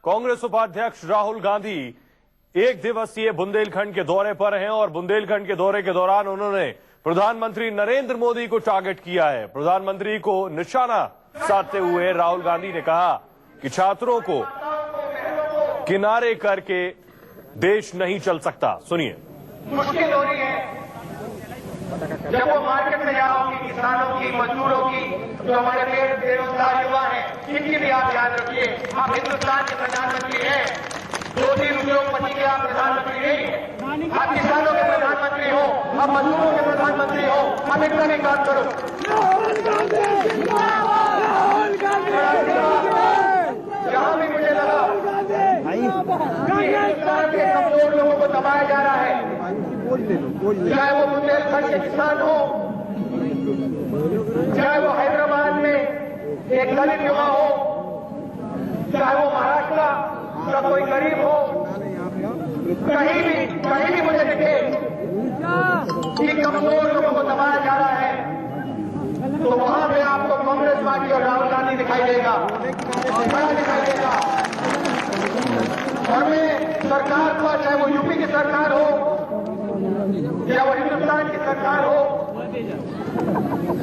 कांग्रेस उपाध्यक्ष राहुल गांधी एक दिवसीय बुंदेलखंड के दौरे पर हैं और बुंदेलखंड के दौरे के दौरान उन्होंने प्रधानमंत्री नरेंद्र मोदी को टारगेट किया है। प्रधानमंत्री को निशाना साधते हुए राहुल गांधी ने कहा कि छात्रों को किनारे करके देश नहीं चल सकता। सुनिए। मुश्किल हो रही है जब वो मार्केट में जा रहा होगी, किसानों की, मजदूरों की, जो हमारे बेरोजगार युवा हैं, इनकी भी आप ध्यान रखिए। आप हिंदुस्तान के प्रधानमंत्री हैं, 2-3 उद्योगपति के आप प्रधानमंत्री नहीं है। आप किसानों के प्रधानमंत्री हो, आप मजदूरों के प्रधानमंत्री हो। आप इतना नहीं काम करो। जहां भी मुझे लगा हिंदुस्तान के कमजोर लोगों को दबाया जा रहा है, चाहे वो बुंदेलखंड के किसान हो, चाहे वो हैदराबाद में एक दलित युवा हो, चाहे वो महाराष्ट्र का कोई गरीब हो, कहीं भी मुझे दिखे कि कमजोर लोगों को दबाया जा रहा है, तो वहां पे आपको कांग्रेस पार्टी और राहुल गांधी दिखाई देगा, बड़ा दिखाई देगा। और मैं सरकार को, चाहे वो यूपी की सरकार हो या वो हिंदुस्तान की सरकार हो,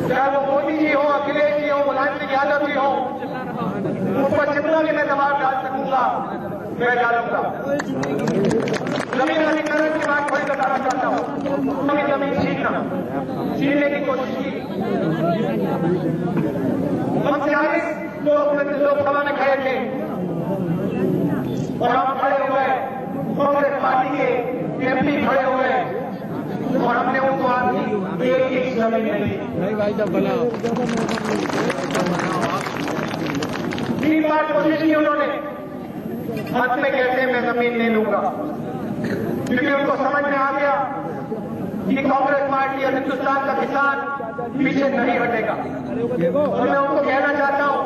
चाहे वो मोदी जी हो, अखिलेश जी हो, मुलायम सिंह यादव जी हो, उन पर जितना भी मैं दबाव डाल सकूंगा मैं डालूंगा। जमीन अधिग्रहण की बात थोड़ी बताना चाहता हूं। जमीन छीनने की कोशिश की। हम 40 लोग लोकसभा में खड़े थे और हम खड़े हुए, कांग्रेस पार्टी के एमपी खड़े हुए और हमने उनको आपकी एक जमीन नहीं भाई। जब बना 3 बार कोशिश की उन्होंने, अंत में कहते मैं जमीन नहीं लूंगा, क्योंकि उनको समझ में आ गया कि कांग्रेस पार्टी और हिंदुस्तान का किसान पीछे नहीं हटेगा। और मैं उनको कहना चाहता हूं,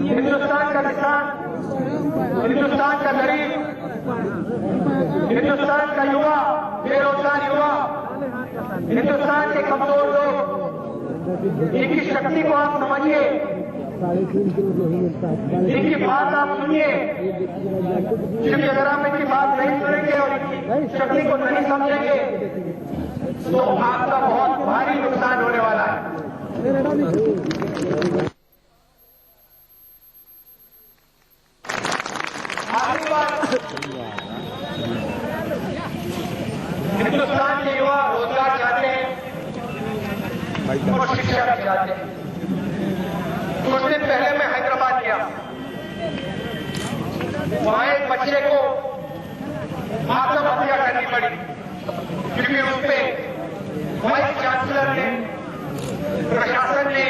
हिंदुस्तान का किसान, हिंदुस्तान का गरीब, हिंदुस्तान का युवा, बेरोजगार युवा, हिंदुस्तान के कमजोर लोग, इनकी शक्ति को आप समझिए, इनकी बात आप सुनिए, क्योंकि अगर आप इनकी बात नहीं सुनेंगे और इनकी शक्ति को नहीं समझेंगे तो आपका बहुत भारी नुकसान होने वाला है। आखिरी बात, हिंदुस्तान के युवा रोजगार चाहते हैं और शिक्षा भी चाहते हैं। कुछ दिन पहले मैं हैदराबाद गया, वहां एक बच्चे को आत्महत्या करनी पड़ी, क्योंकि उस पर वाइस चांसलर ने, प्रशासन ने,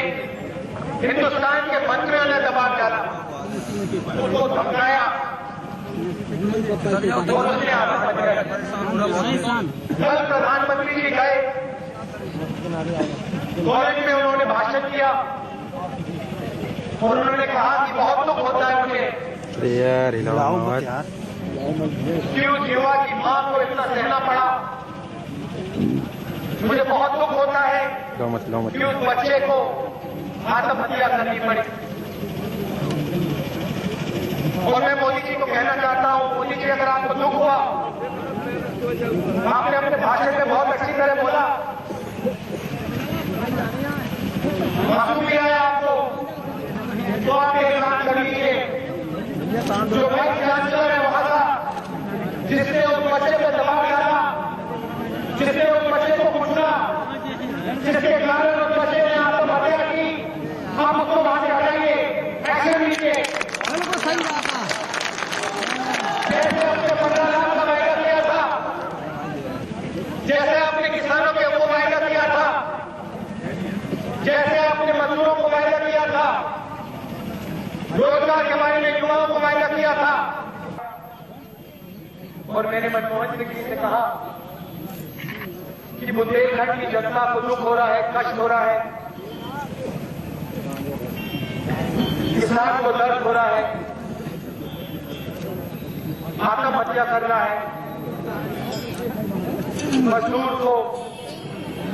हिंदुस्तान के मंत्रियों ने दबाव डाला, उसको धमकाया और उसने आत्महत्या की। कल प्रधानमंत्री जी गए, कॉलेज में उन्होंने भाषण किया और उन्होंने कहा कि बहुत दुख होता है मुझे कि उस युवा की मां को इतना सहना पड़ा। मुझे बहुत दुख होता है कि उस बच्चे को आत्महत्या करनी पड़ी। और मैं मोदी जी को कहना चाहता हूं, मोदी जी अगर आपको दुख हुआ, आपने अपने भाषण में बहुत अच्छी तरह बोला, आंसू भी आया आपको, तो आप एक काम कर लीजिए, जो वाइस चांसलर है वहां का, जिसने उस बच्चे पर दबाव डाला, जिसने उस बच्चे को पूछा, जिसके कारण उस बच्चे ने आत्महत्या की, आप उसको वहां से हटाइए, एक्शन लीजिए। जैसे आपने 15 लाख का वायदा किया था, जैसे आपने किसानों के वो वायदा किया था, जैसे आपने मजदूरों को वायदा किया था, रोजगार के बारे में युवाओं को वायदा किया था। और मैंने मनमोहन सिंह जी से कहा कि बुंदेलखंड की जनता को दुख हो रहा है, कष्ट हो रहा है, किसान को दर्द हो रहा है, आत्महत्या कर रहा है, मजदूर को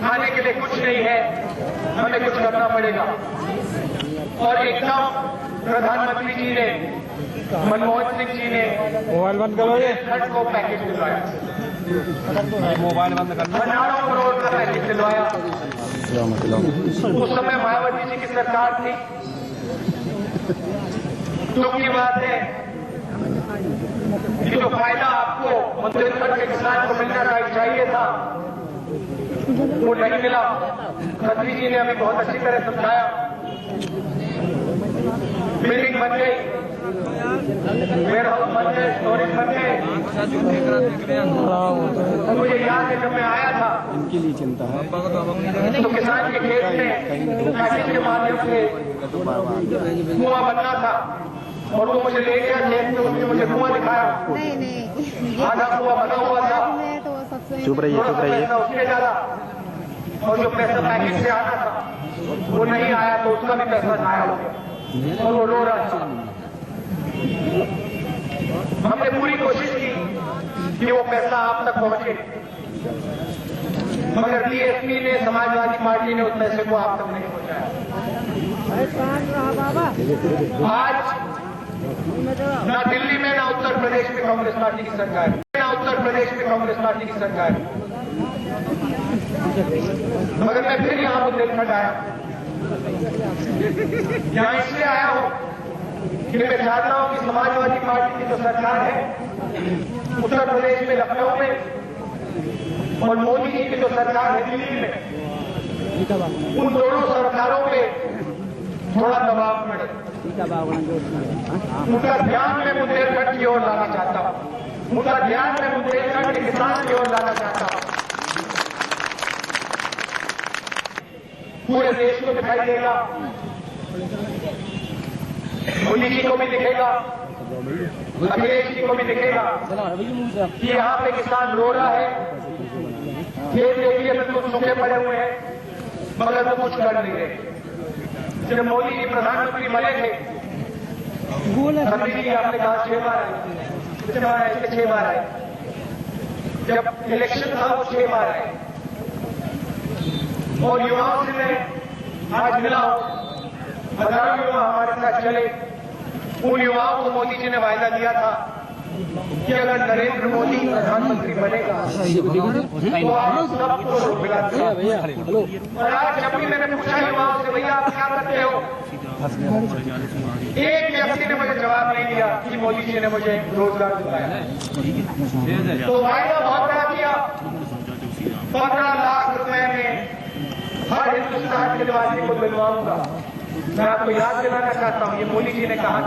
खाने के लिए कुछ नहीं है, हमें कुछ करना पड़ेगा। और एकदम प्रधानमंत्री जी ने, मनमोहन सिंह जी ने मोबाइल बंद करो ये खर्च को पैकेज दिलवाया, मोबाइल बंद कर हजारों करोड़ का पैकेज दिलवाया। उस समय मायावती जी की सरकार थी। दुख की बात है कि जो फायदा आपको बुंदेलखंड के किसान को मिलना चाहिए था वो नहीं मिला। मंत्री जी ने हमें बहुत अच्छी तरह समझाया। बिल्डिंग बन गई, वेयर हाउस बन गए, स्टोरेज बन गए। मुझे याद है जब मैं आया था इनके लिए चिंता है तो किसान के खेत में पैकेज के माध्यम से कुआं बनना था और वो मुझे ले गया खेत में, उसने मुझे कुआं दिखाया। नहीं आधा कुआं बना हुआ था, तो सबसे चुप रहिए पैसा उसने डाला और जो पैसा पैकेज से आना था वो नहीं आया तो उसका भी पैसा जाया हो गया और वो रो रहा था। हमने पूरी कोशिश की कि वो पैसा आप तक पहुंचे, मगर डीएसपी ने, समाजवादी पार्टी ने उस पैसे को आप तक नहीं पहुंचाया। आज ना दिल्ली में ना उत्तर प्रदेश में कांग्रेस पार्टी की सरकार है, ना उत्तर प्रदेश में कांग्रेस पार्टी की सरकार है। मगर मैं फिर यहां बुंदेलखंड आया, यहां इसलिए आया हूं कि मैं चाहता हूं कि समाजवादी पार्टी की जो सरकार है उत्तर प्रदेश में, लखनऊ में, और मोदी जी की जो सरकार है दिल्ली में, उन दोनों सरकारों पे थोड़ा दबाव पड़े। उनका ध्यान मैं बुंदेलखंड की ओर लाना चाहता हूं, उनका ध्यान मैं बुंदेलखंड के किसान की ओर लाना चाहता हूं। पूरे देश को दिखाई देगा, मोदी जी को भी दिखेगा, अखिलेश जी को भी दिखेगा कि यहाँ पे किसान रो रहा है। खेत देखिए बिल्कुल सूखे पड़े हुए हैं मगर वो कुछ कर नहीं रहे। जब मोदी जी प्रधानमंत्री बने थे, मोदी जी आपने कहा 6 बार आए, कितने बार आए? 6 बार आए। जब इलेक्शन था वो 6 बार आए। और युवाओं से मैं आज मिला हूं, हजारों युवा हमारे साथ चले। उन युवाओं को मोदी जी ने वायदा दिया था कि अगर नरेंद्र मोदी प्रधानमंत्री बनेगा तो आप सबको रोजगार देंगे। और आज जब भी मैंने पूछा युवाओं से, भैया आप क्या करते हो, एक व्यक्ति ने मुझे जवाब नहीं दिया कि मोदी जी ने मुझे रोजगार दिलाया। तो वायदा बहुत बड़ा किया, 15 लाख रुपए में हर हिंदुस्तान के निवासी को दिलवाऊंगा। मैं आपको याद दिलाना चाहता हूं, ये मोदी जी ने कहा